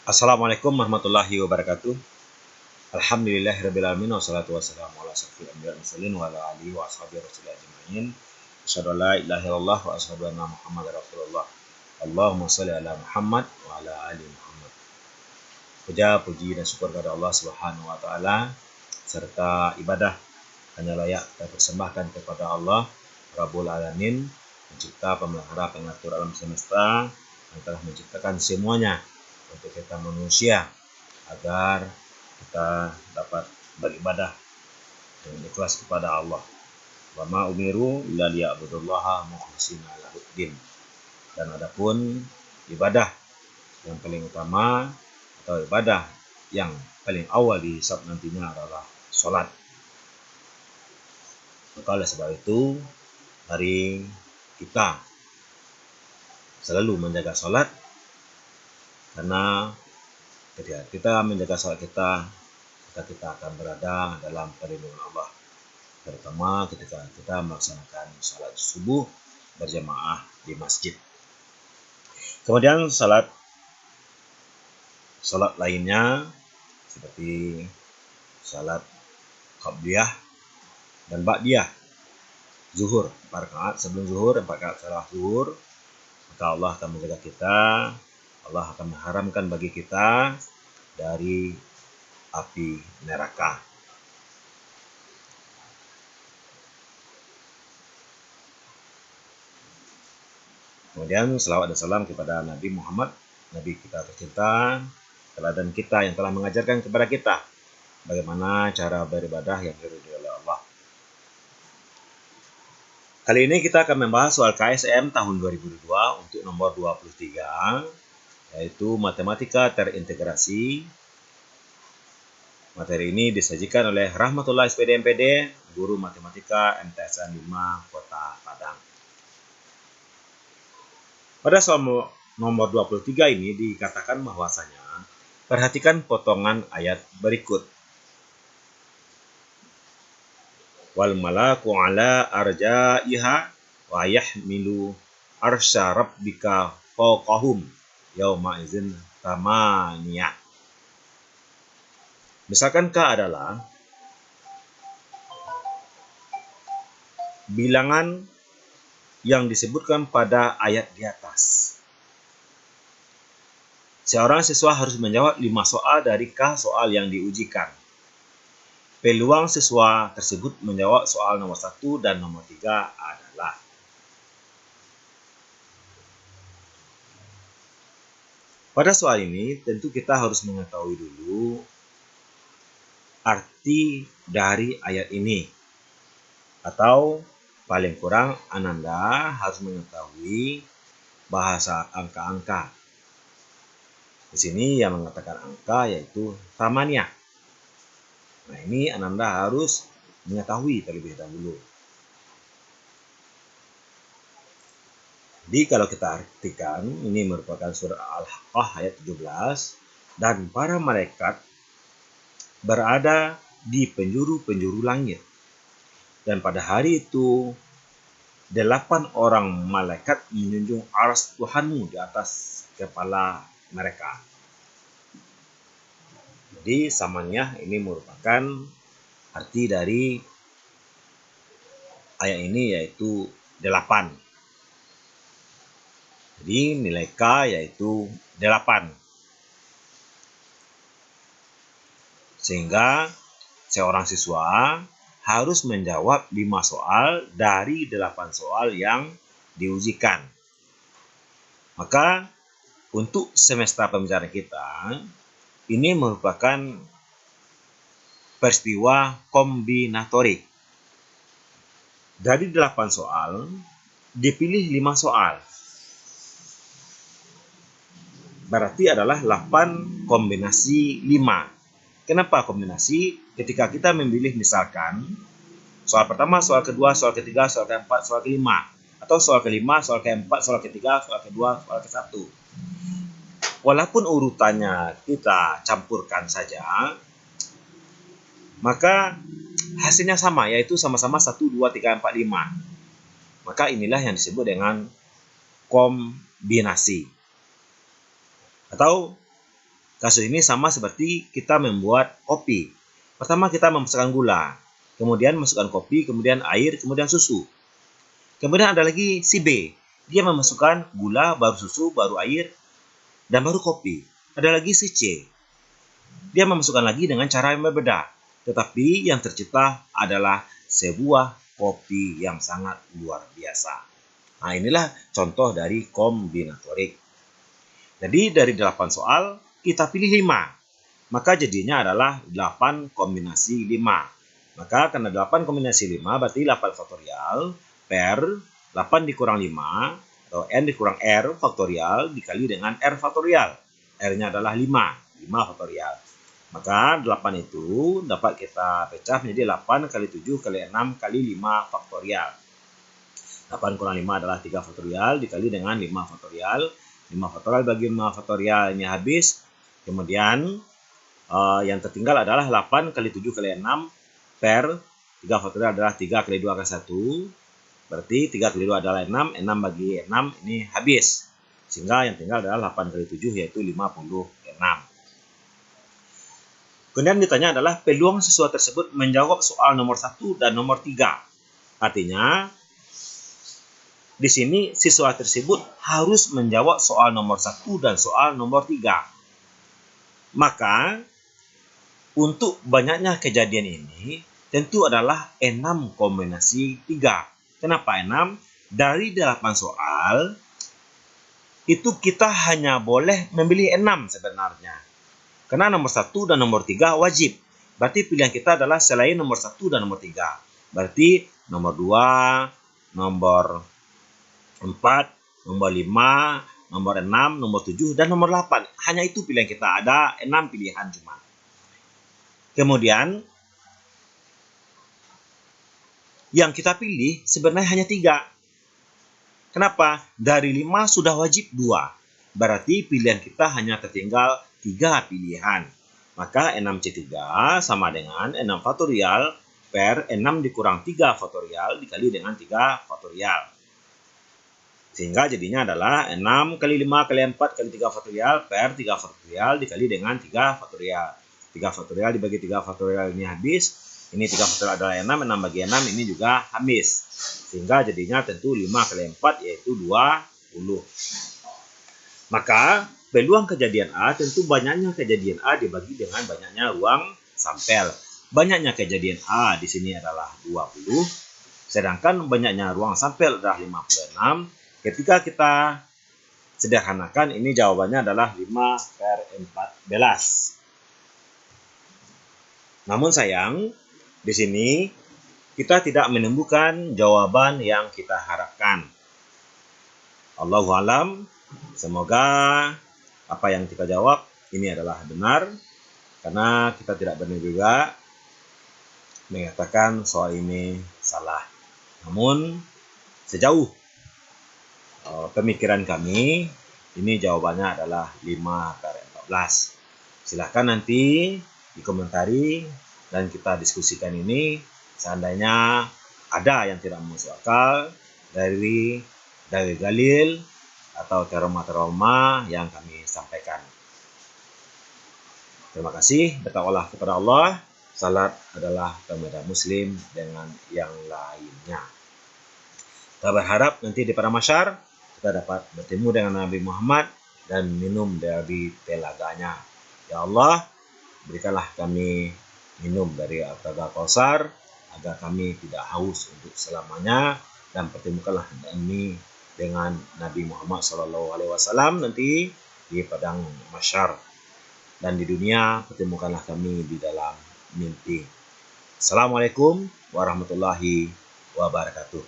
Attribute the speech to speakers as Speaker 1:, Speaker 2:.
Speaker 1: Assalamualaikum warahmatullahi wabarakatuh. Alhamdulillahirrabbilalamin. Wassalatu wassalamu ala asyrofil anbiya'i wal mursalin wa ala alihi wa ashabihi rasulillah ajma'in. Asyhadu an la ilaha illallah wa asyhadu anna Muhammadar Rasulullah. Allahumma shalli ala Muhammad wa ala ali Muhammad. Puja, puji dan syukur kepada Allah Subhanahu wa taala serta ibadah hanya layak kita persembahkan kepada Allah Rabbul Alamin, pencipta, pemelihara, pengatur alam semesta yang telah menciptakan semuanya untuk kita manusia agar kita dapat beribadah dengan ikhlas kepada Allah. Wa ma umiru illa liya'budullaha mukhlishina lahuddin. Dan adapun ibadah yang paling utama atau ibadah yang paling awal dihisab nantinya adalah sholat. Maka oleh sebab itu, mari kita selalu menjaga sholat, karena ketika kita menjaga sholat kita akan berada dalam perlindungan Allah, terutama ketika kita melaksanakan sholat subuh berjamaah di masjid. Kemudian sholat lainnya seperti sholat qabliyah dan ba'diyah, zuhur 4 rakaat sebelum zuhur, 4 rakaat setelah zuhur, maka Allah akan menjaga kita. Allah akan mengharamkan bagi kita dari api neraka. Kemudian selawat dan salam kepada Nabi Muhammad, Nabi kita tercinta, teladan kita yang telah mengajarkan kepada kita bagaimana cara beribadah yang diridhoi oleh Allah. Kali ini kita akan membahas soal KSM tahun 2002 untuk nomor 23, yaitu matematika terintegrasi. Materi ini disajikan oleh Rahmatullah SPD MPD, guru matematika MTSN 5 Kota Padang. Pada soal nomor 23 ini dikatakan bahwasanya perhatikan potongan ayat berikut. Wal malaku ala arja'iha wa yahmilu arsya rabbika fawqahum yauma izin tamaniyah. Misalkankah adalah bilangan yang disebutkan pada ayat di atas. Seorang siswa harus menjawab 5 soal dari soal yang diujikan. Peluang siswa tersebut menjawab soal nomor 1 dan nomor 3 adalah: pada soal ini tentu kita harus mengetahui dulu arti dari ayat ini, atau paling kurang Ananda harus mengetahui bahasa angka-angka. Di sini yang mengatakan angka yaitu tamaniyah. Nah, ini Ananda harus mengetahui terlebih dahulu. Jadi kalau kita artikan, ini merupakan surah Al-Haqqah ayat 17, dan para malaikat berada di penjuru-penjuru langit. Dan pada hari itu 8 orang malaikat menjunjung arsy Tuhanmu di atas kepala mereka. Jadi samaniyah ini merupakan arti dari ayat ini yaitu 8. Jadi nilai K yaitu 8. Sehingga seorang siswa harus menjawab 5 soal dari 8 soal yang diujikan. Maka untuk semester pembelajaran kita, ini merupakan peristiwa kombinatorik. Dari 8 soal, dipilih 5 soal. Berarti adalah 8 kombinasi 5. Kenapa kombinasi? Ketika kita memilih misalkan soal pertama, soal kedua, soal ketiga, soal keempat, soal kelima, atau soal kelima, soal keempat, soal ketiga, soal kedua, soal ke-1. Walaupun urutannya kita campurkan saja, maka hasilnya sama, yaitu sama-sama 1, 2, 3, 4, 5. Maka inilah yang disebut dengan kombinasi. Atau Kasus ini sama seperti kita membuat kopi. Pertama kita memasukkan gula, kemudian masukkan kopi, kemudian air, kemudian susu. Kemudian ada lagi si B. Dia memasukkan gula, baru susu, baru air, dan baru kopi. Ada lagi si C. Dia memasukkan lagi dengan cara yang berbeda. Tetapi yang tercipta adalah sebuah kopi yang sangat luar biasa. Nah, inilah contoh dari kombinatorik. Jadi dari 8 soal, kita pilih 5. Maka jadinya adalah 8 kombinasi 5. Maka karena 8 kombinasi 5, berarti 8 faktorial per 8 dikurang 5, atau N dikurang R faktorial dikali dengan R faktorial. R-nya adalah 5 faktorial. Maka 8 itu dapat kita pecah menjadi 8 kali 7 kali 6 kali 5 faktorial. 8 kurang 5 adalah 3 faktorial dikali dengan 5 faktorial. 5 faktorial bagi 5 faktorial ini habis. Kemudian yang tertinggal adalah 8 kali 7 kali 6 per 3 faktorial adalah 3 kali 2 kali 1. Berarti 3 kali 2 adalah 6. 6 bagi 6 ini habis. Sehingga yang tinggal adalah 8 kali 7 yaitu 56. Kemudian ditanya adalah peluang siswa tersebut menjawab soal nomor 1 dan nomor 3. Artinya, di sini siswa tersebut harus menjawab soal nomor 1 dan soal nomor 3. Maka, untuk banyaknya kejadian ini, tentu adalah 6 kombinasi 3. Kenapa 6? Dari 8 soal, itu kita hanya boleh memilih 6 sebenarnya. Karena nomor 1 dan nomor 3 wajib. Berarti pilihan kita adalah selain nomor 1 dan nomor 3. Berarti nomor 2, nomor 4, nomor 5, nomor 6, nomor 7, dan nomor 8. Hanya itu pilihan kita. Ada 6 pilihan cuma. Kemudian, yang kita pilih sebenarnya hanya 3. Kenapa? Dari 5 sudah wajib 2. Berarti pilihan kita hanya tertinggal 3 pilihan. Maka 6C3 sama dengan 6 faktorial per 6 dikurang 3 faktorial dikali dengan 3 faktorial. Sehingga jadinya adalah 6 kali 5 kali 4 kali 3 faktorial per 3 faktorial dikali dengan 3 faktorial. 3 faktorial dibagi 3 faktorial ini habis. Ini 3 faktorial adalah 6, 6 bagi 6 ini juga habis. Sehingga jadinya tentu 5 kali 4 yaitu 20. Maka peluang kejadian A tentu banyaknya kejadian A dibagi dengan banyaknya ruang sampel. Banyaknya kejadian A di sini adalah 20, sedangkan banyaknya ruang sampel adalah 56. Ketika kita sederhanakan, ini jawabannya adalah 5/14. Namun sayang, di sini kita tidak menemukan jawaban yang kita harapkan. Allahu a'lam. Semoga apa yang kita jawab ini adalah benar, karena kita tidak benar juga mengatakan soal ini salah. Namun sejauh pemikiran kami, ini jawabannya adalah 5/14. Silahkan nanti dikomentari dan kita diskusikan ini. Seandainya ada yang tidak masuk akal dari dalil atau trauma-trauma yang kami sampaikan. Terima kasih. Bertakwalah kepada Allah. Salat adalah tanda Muslim dengan yang lainnya. Kita berharap nanti di padang mahsyar kita dapat bertemu dengan Nabi Muhammad dan minum dari telaganya. Ya Allah, berikanlah kami minum dari Al-Telaga Kausar agar kami tidak haus untuk selamanya, dan pertemukanlah kami dengan Nabi Muhammad SAW nanti di padang mahsyar, dan di dunia pertemukanlah kami di dalam mimpi. Assalamualaikum warahmatullahi wabarakatuh.